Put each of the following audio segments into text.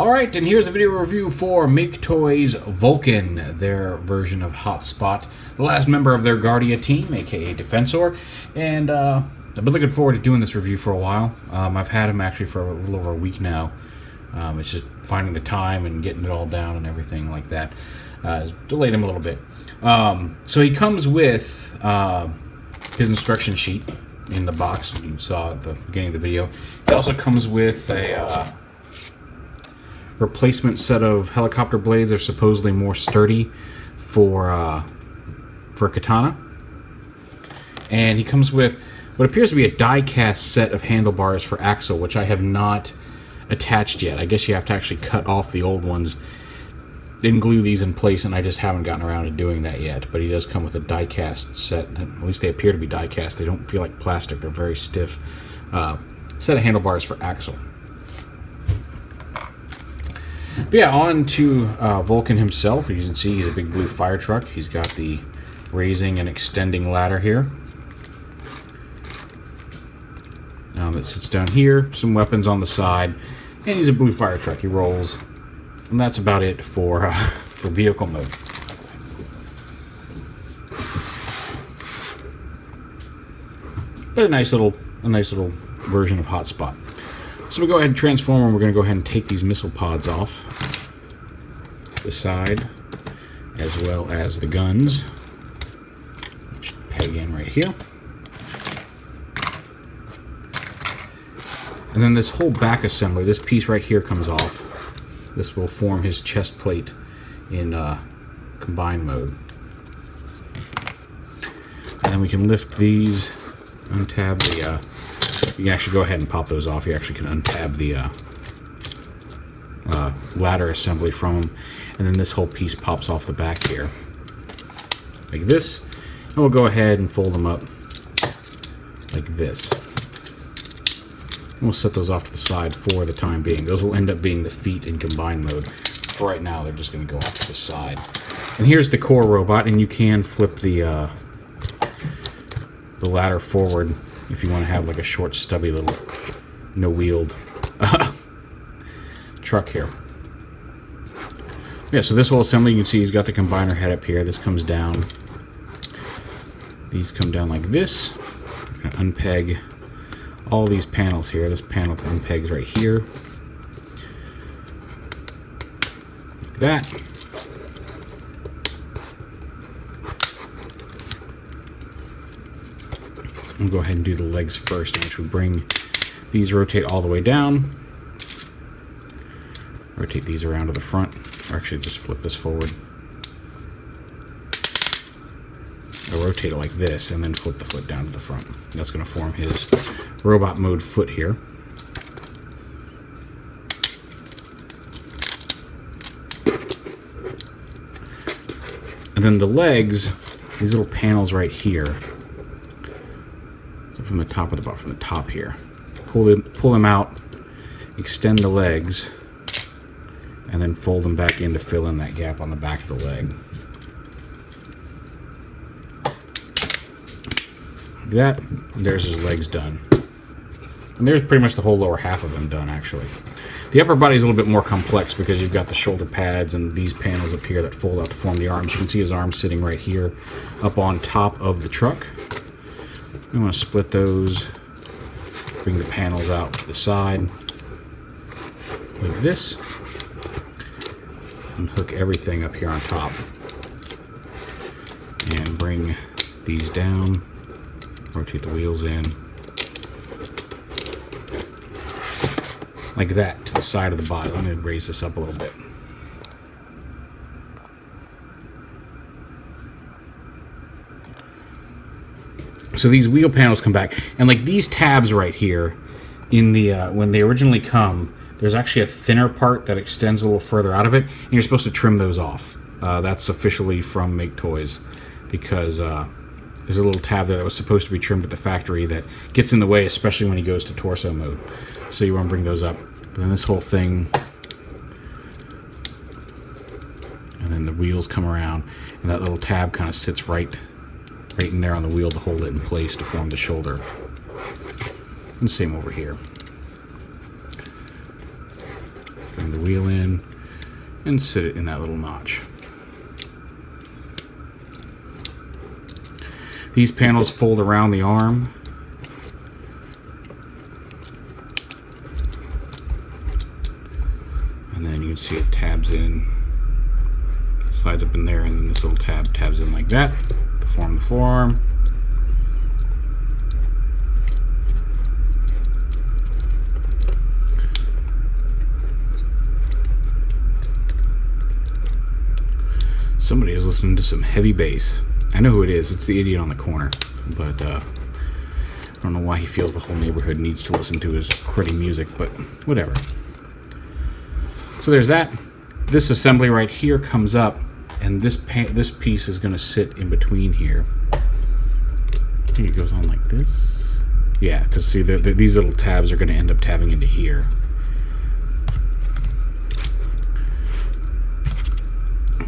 Alright, and here's a video review for Make Toys VULCAN, their version of Hotspot, the last member of their Guardia team, aka Defensor, and I've been looking forward to doing this review for a while. I've had him actually for a little over a week now. It's just finding the time and getting it all down and everything like that. It's delayed him a little bit. So he comes with his instruction sheet in the box you saw at the beginning of the video. He also comes with a replacement set of helicopter blades. They're supposedly more sturdy for katana. And he comes with what appears to be a die-cast set of handlebars for axle, which I have not attached yet. I guess you have to actually cut off the old ones and glue these in place, and I just haven't gotten around to doing that yet. But he does come with a die-cast set. At least they appear to be die-cast. They don't feel like plastic. They're very stiff. Set of handlebars for axle. But yeah, on to VULCAN himself. As you can see, he's a big blue fire truck. He's got the raising and extending ladder here. That sits down here. Some weapons on the side. And he's a blue fire truck. He rolls. And that's about it for vehicle mode. But a nice little version of Hotspot. So we'll go ahead and transform, and we're going to go ahead and take these missile pods off the side, as well as the guns, which peg in right here. And then this whole back assembly, this piece right here comes off. This will form his chest plate in combined mode. And then we can lift these, untab the... you can actually go ahead and pop those off. You actually can untab the ladder assembly from them. And then this whole piece pops off the back here. Like this. And we'll go ahead and fold them up like this. And we'll set those off to the side for the time being. Those will end up being the feet in combined mode. For right now, they're just going to go off to the side. And here's the core robot, and you can flip the ladder forward if you want to have like a short, stubby little no-wheeled truck here. Yeah, so this whole assembly, you can see he's got the combiner head up here. This comes down. These come down like this. I'm going to unpeg all these panels here. This panel unpegs right here. Like that. We'll go ahead and do the legs first, which will bring these, rotate all the way down. Rotate these around to the front. Or actually, just flip this forward. I'll rotate it like this, and then flip the foot down to the front. That's going to form his robot mode foot here. And then the legs, these little panels right here. So from the top of the box, from the top here. Pull them out, extend the legs, and then fold them back in to fill in that gap on the back of the leg. Like that, and there's his legs done. And there's pretty much the whole lower half of him done, actually. The upper body is a little bit more complex because you've got the shoulder pads and these panels up here that fold out to form the arms. You can see his arms sitting right here up on top of the truck. We want to split those, bring the panels out to the side like this, and hook everything up here on top. And bring these down, rotate the wheels in, like that, to the side of the body. Let me raise this up a little bit. So these wheel panels come back, and like these tabs right here, in the when they originally come, there's actually a thinner part that extends a little further out of it, and you're supposed to trim those off. That's officially from Make Toys, because there's a little tab there that was supposed to be trimmed at the factory that gets in the way, especially when he goes to torso mode. So you want to bring those up. But then this whole thing, and then the wheels come around, and that little tab kind of sits right in there on the wheel to hold it in place to form the shoulder. And same over here. bring the wheel in and sit it in that little notch. These panels fold around the arm. And then you can see it tabs in, slides up in there, and then this little tab tabs in like that to form the forearm. Somebody is listening to some heavy bass. I know who it is. It's the idiot on the corner. But I don't know why he feels the whole neighborhood needs to listen to his cruddy music, but whatever. So there's that. This assembly right here comes up, and this piece is going to sit in between here. I think it goes on like this. Yeah, because see, these little tabs are going to end up tabbing into here.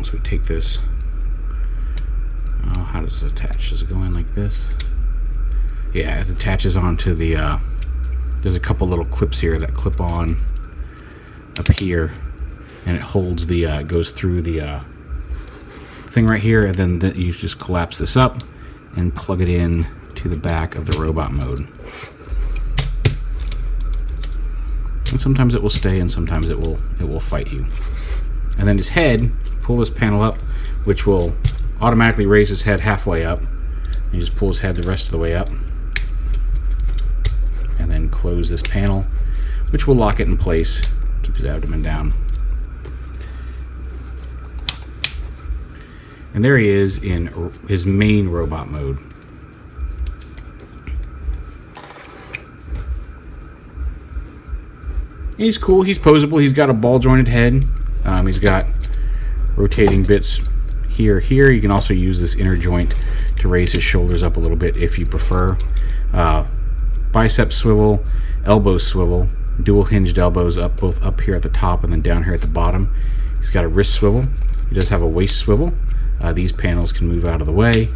So we take this. Oh, how does it attach? Does it go in like this? Yeah, it attaches onto the. There's a couple little clips here that clip on up here, and it holds the. Goes through the thing right here, and then you just collapse this up and plug it in to the back of the robot mode. And sometimes it will stay, and sometimes it will fight you. And then his head. Pull this panel up, which will automatically raise his head halfway up. You just pull his head the rest of the way up, and then close this panel, which will lock it in place, keep his abdomen down. And there he is in his main robot mode. He's cool, he's posable, he's got a ball jointed head, he's got rotating bits here. You can also use this inner joint to raise his shoulders up a little bit if you prefer. Bicep swivel, elbow swivel, dual hinged elbows both up here at the top and then down here at the bottom. He's got a wrist swivel. He does have a waist swivel. These panels can move out of the way.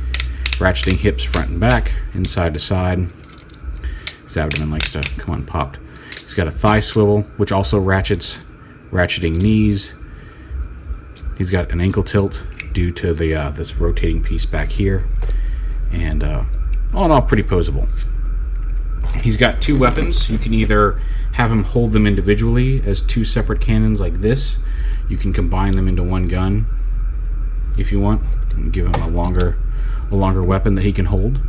Ratcheting hips front and back, inside to side. His abdomen likes to come unpopped. He's got a thigh swivel, which also ratchets, ratcheting knees. He's got an ankle tilt due to the this rotating piece back here, and all in all, pretty posable. He's got two weapons. You can either have him hold them individually as two separate cannons like this. You can combine them into one gun if you want, and give him a longer weapon that he can hold.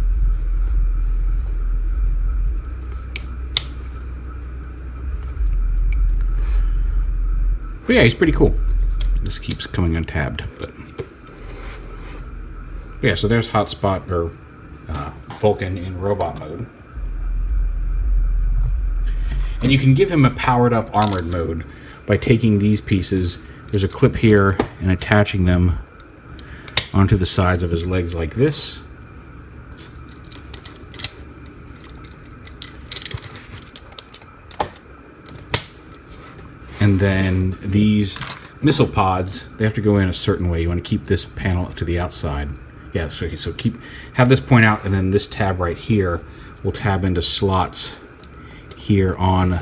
But yeah, he's pretty cool. This keeps coming untabbed, but yeah. So there's Hotspot or Vulcan in robot mode, and you can give him a powered up armored mode by taking these pieces. There's a clip here and attaching them onto the sides of his legs like this. And then these missile pods, they have to go in a certain way. You want to keep this panel to the outside. Yeah, so have this point out, and then this tab right here will tab into slots here on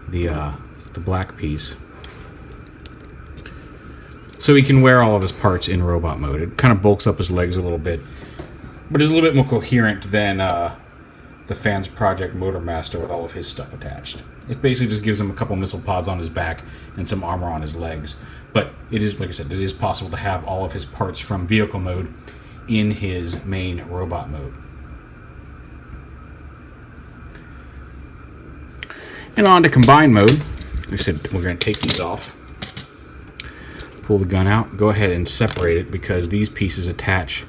the black piece. So he can wear all of his parts in robot mode. It kind of bulks up his legs a little bit, but is a little bit more coherent than the Fans Project Motormaster with all of his stuff attached. It basically just gives him a couple missile pods on his back and some armor on his legs. But it is, like I said, it is possible to have all of his parts from vehicle mode in his main robot mode. And on to combined mode. Like I said, we're going to take these off. Pull the gun out. Go ahead and separate it because these pieces attach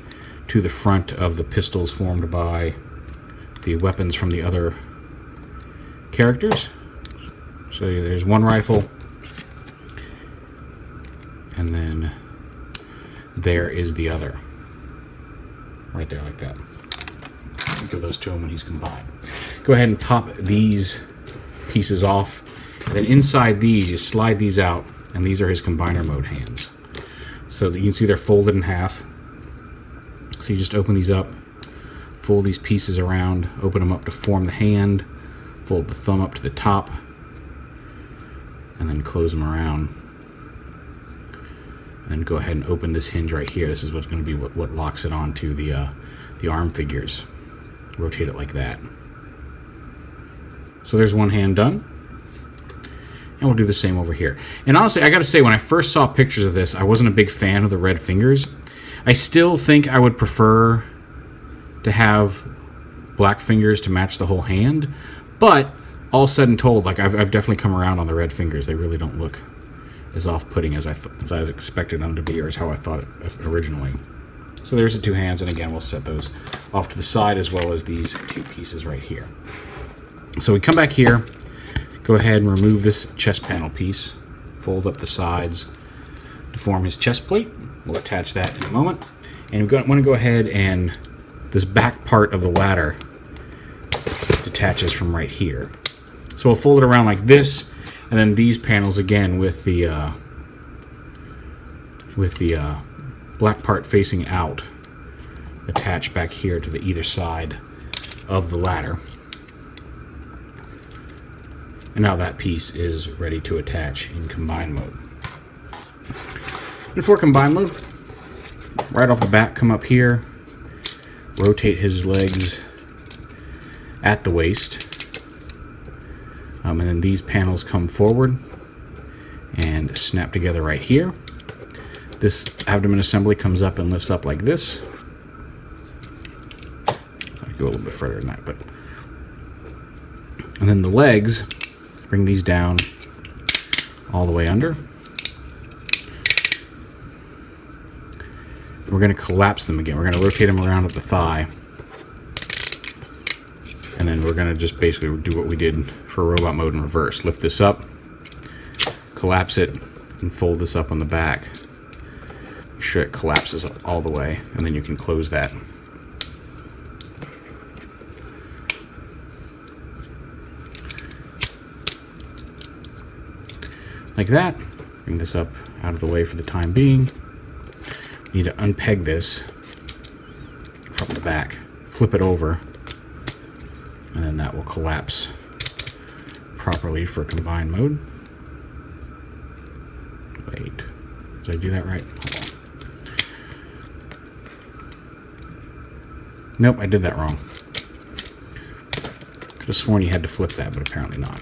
to the front of the pistols formed by the weapons from the other characters. So there's one rifle, and then there is the other. Right there, like that. Give those to him when he's combined. Go ahead and pop these pieces off, and then inside these, you slide these out, and these are his combiner mode hands. So that you can see they're folded in half. So you just open these up, fold these pieces around, open them up to form the hand, fold the thumb up to the top, and then close them around. And then go ahead and open this hinge right here. This is what's going to be what locks it onto the arm figures. Rotate it like that. So there's one hand done. And we'll do the same over here. And honestly, I gotta say, when I first saw pictures of this, I wasn't a big fan of the red fingers. I still think I would prefer to have black fingers to match the whole hand. But all said and told, like I've definitely come around on the red fingers. They really don't look as off-putting as I expected them to be, or as how I thought it originally. So there's the two hands, and again, we'll set those off to the side as well as these two pieces right here. So we come back here, go ahead and remove this chest panel piece, fold up the sides to form his chest plate. We'll attach that in a moment. And we want to go ahead and this back part of the ladder detaches from right here. So we'll fold it around like this, and then these panels again with the black part facing out attach back here to the either side of the ladder. And now that piece is ready to attach in combine mode. And for combine mode, right off the bat, come up here, rotate his legs at the waist, and then these panels come forward and snap together right here. This abdomen assembly comes up and lifts up like this. I'll go a little bit further than that, and then the legs, bring these down all the way under. We're going to collapse them again. We're going to rotate them around at the thigh. And then we're going to just basically do what we did for robot mode in reverse. Lift this up, collapse it, and fold this up on the back. Make sure it collapses all the way, and then you can close that. Like that. Bring this up out of the way for the time being. You need to unpeg this from the back, flip it over, and then that will collapse properly for combine mode. Wait, did I do that right? Hold on. Nope, I did that wrong. Could have sworn you had to flip that, but apparently not.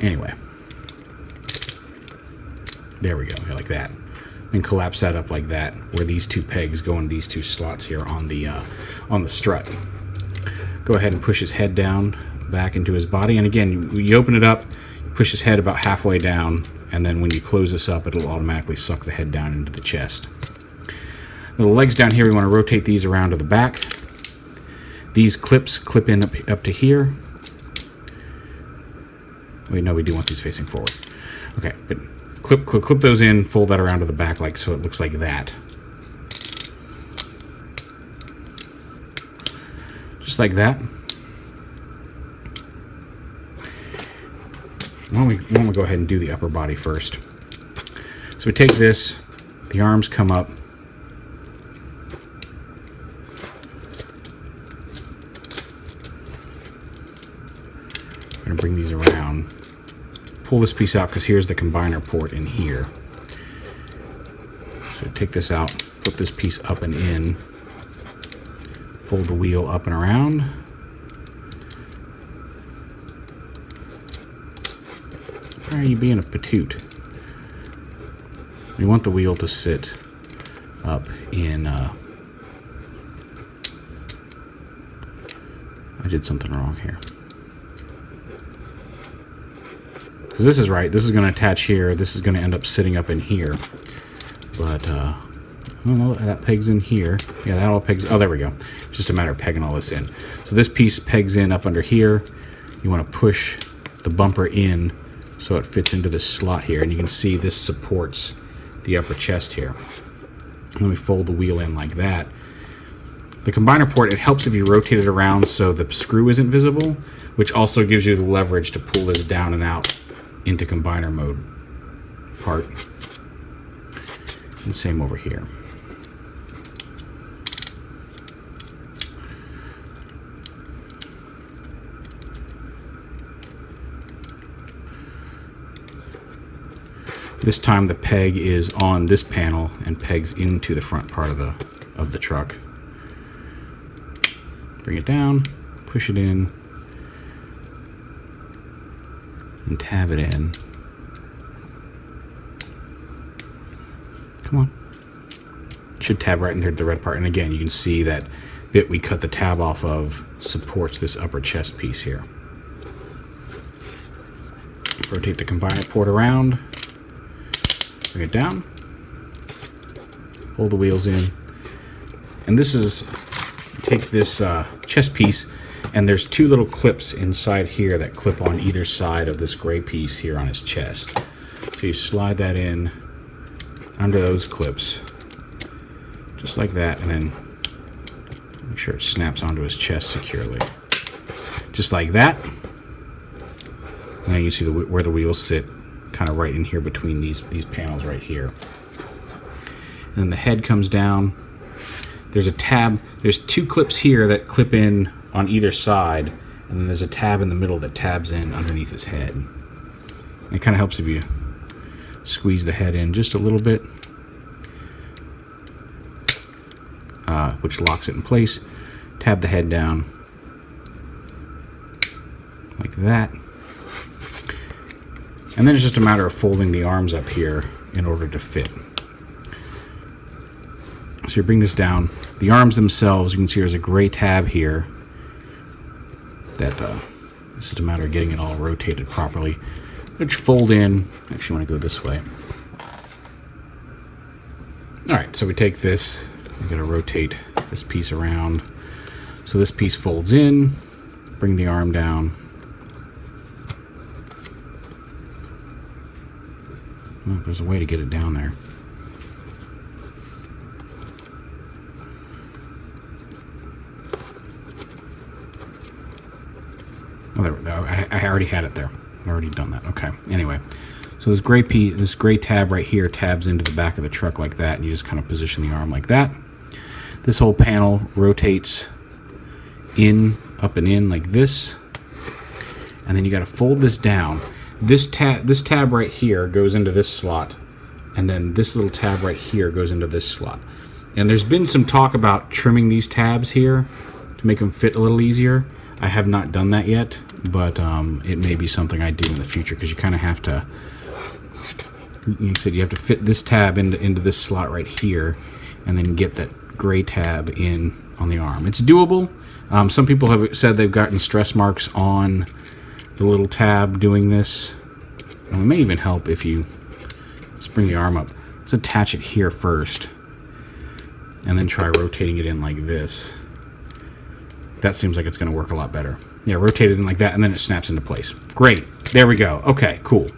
Anyway. There we go, like that. And collapse that up like that, where these two pegs go in these two slots here on the strut. Go ahead and push his head down back into his body, and again, you open it up, push his head about halfway down, and then when you close this up, it'll automatically suck the head down into the chest. Now, the legs down here, we want to rotate these around to the back. These clips clip in up to here. Wait, no, we do want these facing forward. Okay, but clip those in, fold that around to the back like so it looks like that. Just like that. Why don't we go ahead and do the upper body first. So we take this, the arms come up. We're going to bring these around. Pull this piece out because here's the combiner port in here. So take this out, flip this piece up and in, fold the wheel up and around. Why are you being a patoot? We want the wheel to sit up in, I did something wrong here. Because this is right, this is going to attach here, this is going to end up sitting up in here. But, I don't know, that pegs in here. Yeah, that all pegs, oh, there we go. It's just a matter of pegging all this in. So this piece pegs in up under here. You want to push the bumper in so it fits into this slot here, and you can see this supports the upper chest here. And then we fold the wheel in like that. The combiner port, it helps if you rotate it around so the screw isn't visible, which also gives you the leverage to pull this down and out into combiner mode part. And same over here. This time the peg is on this panel and pegs into the front part of the truck. Bring it down, push it in, and tab it in. Come on. Should tab right into the red part. And again, you can see that bit we cut the tab off of supports this upper chest piece here. Rotate the combiner port around, bring it down, hold the wheels in, and this is, take this chest piece, and there's two little clips inside here that clip on either side of this gray piece here on his chest. So you slide that in under those clips, just like that, and then make sure it snaps onto his chest securely. Just like that. And then you see where the wheels sit, kind of right in here between these panels right here. And then the head comes down. There's a tab. There's two clips here that clip in on either side, and then there's a tab in the middle that tabs in underneath his head. And it kind of helps if you squeeze the head in just a little bit, which locks it in place. Tab the head down like that. And then it's just a matter of folding the arms up here in order to fit. So you bring this down. The arms themselves, you can see there's a gray tab here that this is a matter of getting it all rotated properly, which fold in. Actually, I want to go this way. All right, so we take this, we're going to rotate this piece around. So this piece folds in, bring the arm down. Well, there's a way to get it down there. Oh, there we go. I already had it there. I've already done that. Okay. Anyway, so this gray tab right here tabs into the back of the truck like that, and you just kind of position the arm like that. This whole panel rotates up and in like this, and then you got to fold this down. This tab right here goes into this slot, and then this little tab right here goes into this slot. And there's been some talk about trimming these tabs here to make them fit a little easier. I have not done that yet, but it may be something I do in the future, because you kind of have to, you said you have to fit this tab into this slot right here, and then get that gray tab in on the arm. It's doable. Some people have said they've gotten stress marks on the little tab doing this. And it may even help if you just bring the arm up. Let's attach it here first, and then try rotating it in like this. That seems like it's going to work a lot better. Yeah, rotate it in like that, and then it snaps into place. Great. There we go. Okay, cool.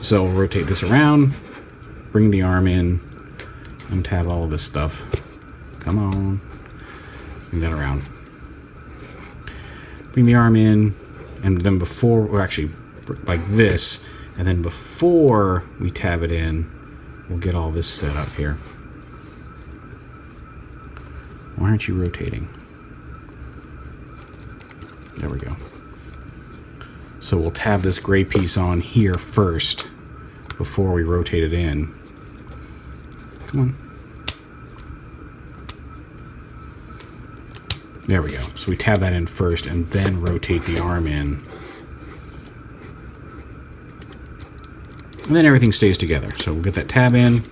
So we'll rotate this around, bring the arm in, untab all of this stuff. Come on. Bring that around. Bring the arm in, and then before, or actually like this, and then before we tab it in, we'll get all this set up here. Why aren't you rotating? There we go. So we'll tab this gray piece on here first before we rotate it in. Come on. There we go. So we tab that in first and then rotate the arm in. And then everything stays together. So we'll get that tab in.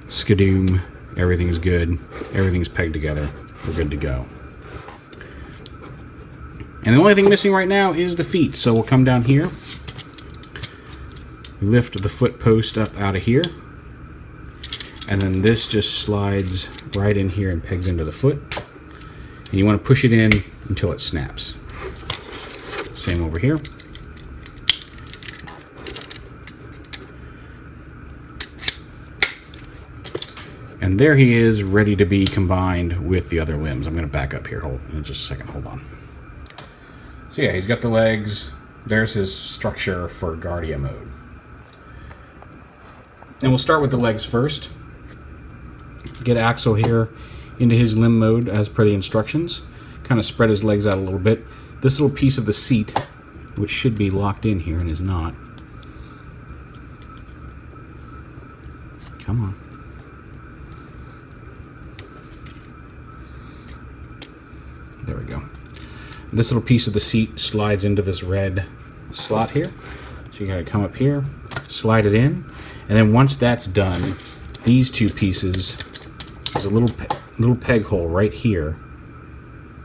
Skadoom. Everything's good. Everything's pegged together. We're good to go. And the only thing missing right now is the feet. So we'll come down here. We lift the foot post up out of here. And then this just slides right in here and pegs into the foot. And you want to push it in until it snaps. Same over here. And there he is, ready to be combined with the other limbs. I'm going to back up here. Hold in just a second. Hold on. So yeah, he's got the legs. There's his structure for Guardia mode. And we'll start with the legs first. Get Axel here into his limb mode as per the instructions. Kind of spread his legs out a little bit. This little piece of the seat, which should be locked in here and is not, Come on. There we go. This little piece of the seat slides into this red slot here. So you gotta come up here, slide it in, and then once that's done, these two pieces, there's a little peg hole right here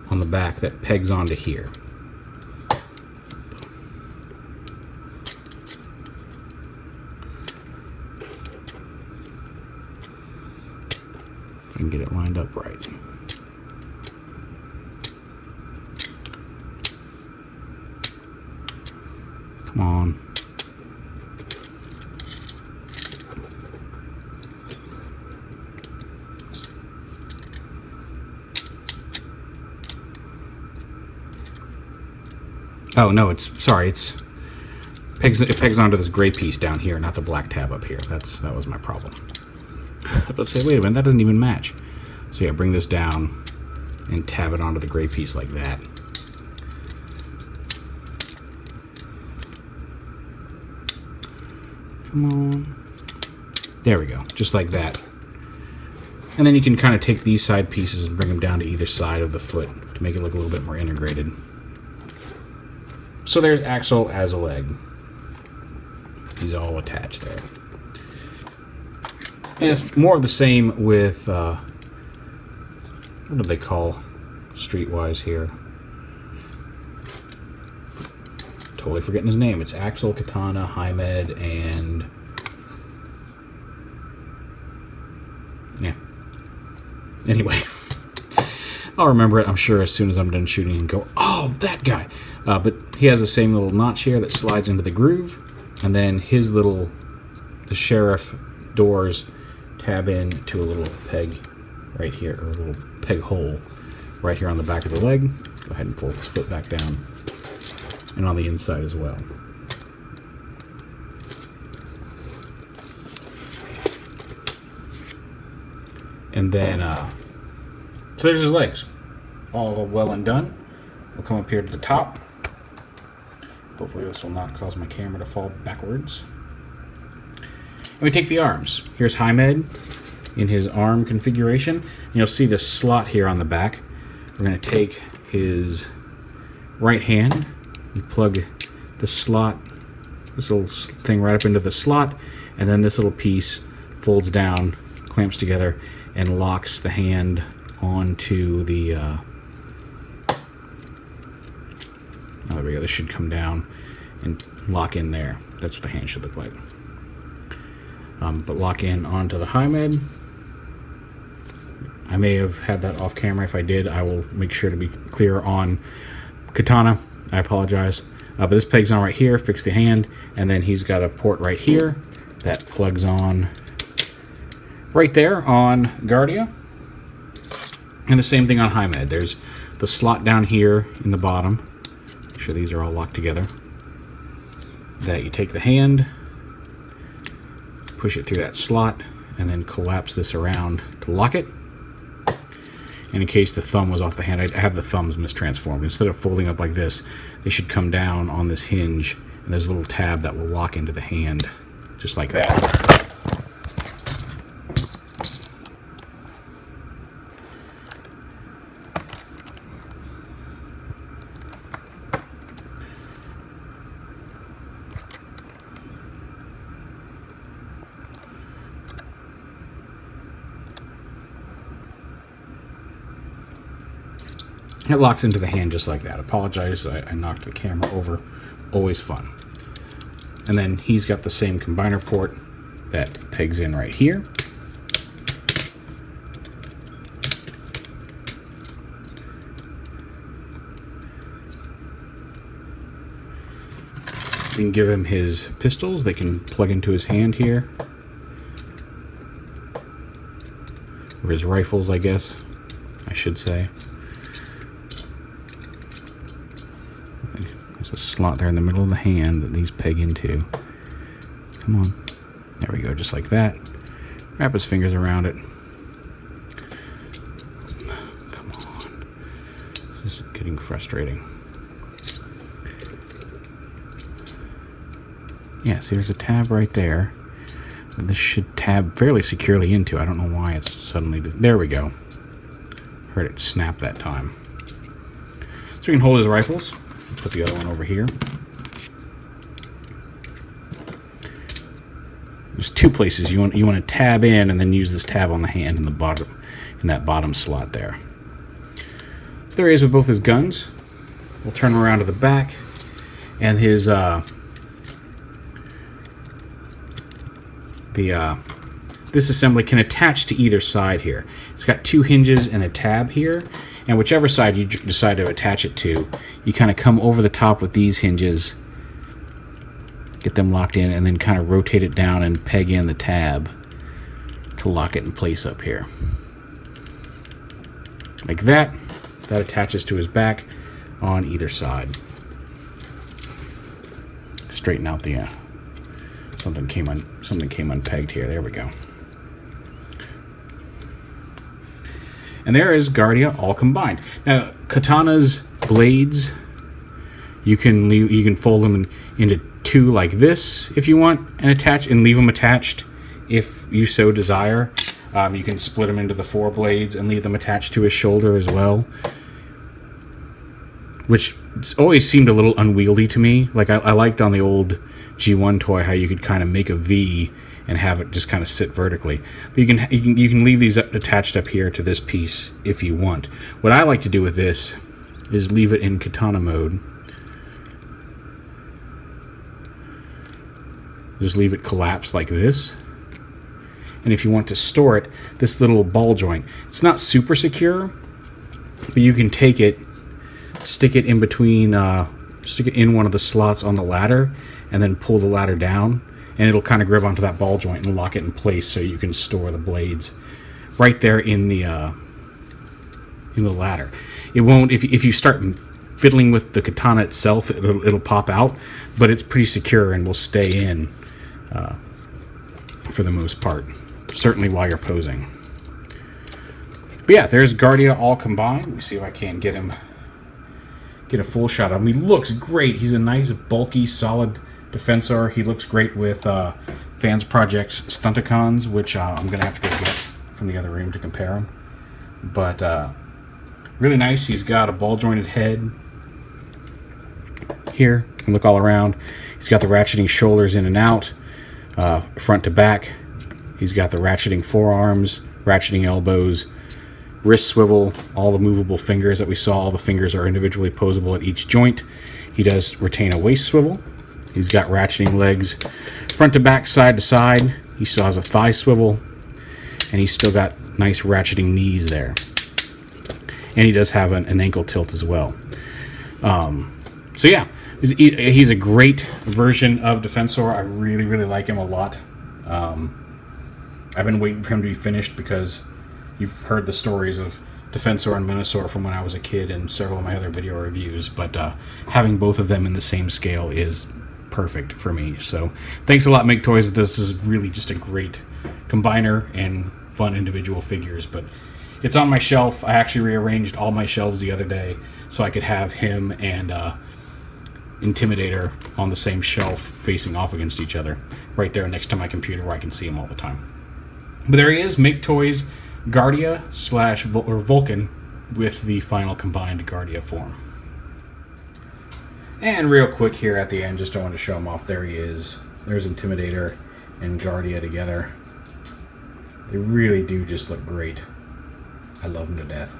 on the back that pegs onto here. And get it lined up right. Come on. Oh no, it pegs onto this gray piece down here, not the black tab up here. That was my problem. Let's say, wait a minute, that doesn't even match. So yeah, bring this down and tab it onto the gray piece like that. Come on. There we go, just like that. And then you can kind of take these side pieces and bring them down to either side of the foot to make it look a little bit more integrated. So there's axle as a leg. These all attached there. And it's more of the same with, what do they call Streetwise here? Totally forgetting his name. It's Axel, Katana, Hymed, and... yeah. Anyway. I'll remember it, I'm sure, as soon as I'm done shooting and go, oh, that guy! But he has the same little notch here that slides into the groove. And then his the sheriff doors tab in to a little peg right here, or a little peg hole right here on the back of the leg. Go ahead and fold this foot back down. And on the inside as well. And then, so there's his legs. All well and done. We'll come up here to the top. Hopefully this will not cause my camera to fall backwards. And we take the arms. Here's Hymed in his arm configuration. And you'll see this slot here on the back. We're going to take his right hand and plug the slot, this little thing right up into the slot, and then this little piece folds down, clamps together, and locks the hand onto the, oh, there we go, this should come down and lock in there. That's what the hand should look like. But lock in onto the Hymed. I may have had that off camera. If I did, I will make sure to be clear on Katana. I apologize. But this pegs on right here, fix the hand, and then he's got a port right here that plugs on right there on Guardia. And the same thing on Hymed. There's the slot down here in the bottom. Make sure these are all locked together. That you take the hand, push it through that slot, and then collapse this around to lock it. And in case the thumb was off the hand, I have the thumbs mistransformed. Instead of folding up like this, they should come down on this hinge, and there's a little tab that will lock into the hand, just like that. It locks into the hand just like that. Apologize, I knocked the camera over. Always fun. And then he's got the same combiner port that pegs in right here. You can give him his pistols. They can plug into his hand here. Or his rifles, I guess, I should say. There's a slot there in the middle of the hand that these peg into. Come on. There we go, just like that. Wrap his fingers around it. Come on. This is getting frustrating. Yeah, see, there's a tab right there. this should tab fairly securely into. I don't know why it's suddenly... There we go. Heard it snap that time. So we can hold his rifles. Put the other one over here. There's two places you want to tab in, and then use this tab on the hand in the bottom, in that bottom slot there. So there he is with both his guns. We'll turn him around to the back, and his this assembly can attach to either side here. It's got two hinges and a tab here, and whichever side you decide to attach it to, you kind of come over the top with these hinges, get them locked in, and then kind of rotate it down and peg in the tab to lock it in place up here. Like that. That attaches to his back on either side. Straighten out the something came unpegged here. There we go. And there is Guardia all combined. Now, Katana's blades, you can fold them into two like this if you want, and attach and leave them attached if you so desire. You can split them into the 4 blades and leave them attached to his shoulder as well, which always seemed a little unwieldy to me. Like I liked on the old G1 toy how you could kind of make a V and have it just kind of sit vertically. But you can leave these attached up here to this piece if you want. What I like to do with this is leave it in katana mode. Just leave it collapsed like this. And if you want to store it, this little ball joint, it's not super secure, but you can take it, stick it in between, stick it in one of the slots on the ladder, and then pull the ladder down, and it'll kind of grab onto that ball joint and lock it in place so you can store the blades right there in the ladder. It won't, if you start fiddling with the katana itself, it'll pop out, but it's pretty secure and will stay in for the most part, certainly while you're posing. But yeah, there's Guardia all combined. Let me see if I can get a full shot of him. He looks great. He's a nice, bulky, solid defensor. He looks great with Fans Project's Stunticons, which I'm going to have to go get from the other room to compare him. But really nice. He's got a ball-jointed head here. You can look all around. He's got the ratcheting shoulders in and out, front to back. He's got the ratcheting forearms, ratcheting elbows, wrist swivel, all the movable fingers that we saw. All the fingers are individually posable at each joint. He does retain a waist swivel. He's got ratcheting legs front to back, side to side. He still has a thigh swivel, and he's still got nice ratcheting knees there. And he does have an ankle tilt as well. So yeah, he's a great version of Defensor. I really, really like him a lot. I've been waiting for him to be finished because you've heard the stories of Defensor and Menasor from when I was a kid and several of my other video reviews, but having both of them in the same scale is perfect for me. So thanks a lot, Make Toys. This is really just a great combiner and fun individual figures, but it's on my shelf. I actually rearranged all my shelves the other day so I could have him and Intimidator on the same shelf facing off against each other right there next to my computer where I can see him all the time. But there he is, Make Toys Guardia / Vulcan with the final combined Guardia form. And real quick here at the end, just don't want to show him off. There he is. There's Intimidator and Guardia together. They really do just look great. I love them to death.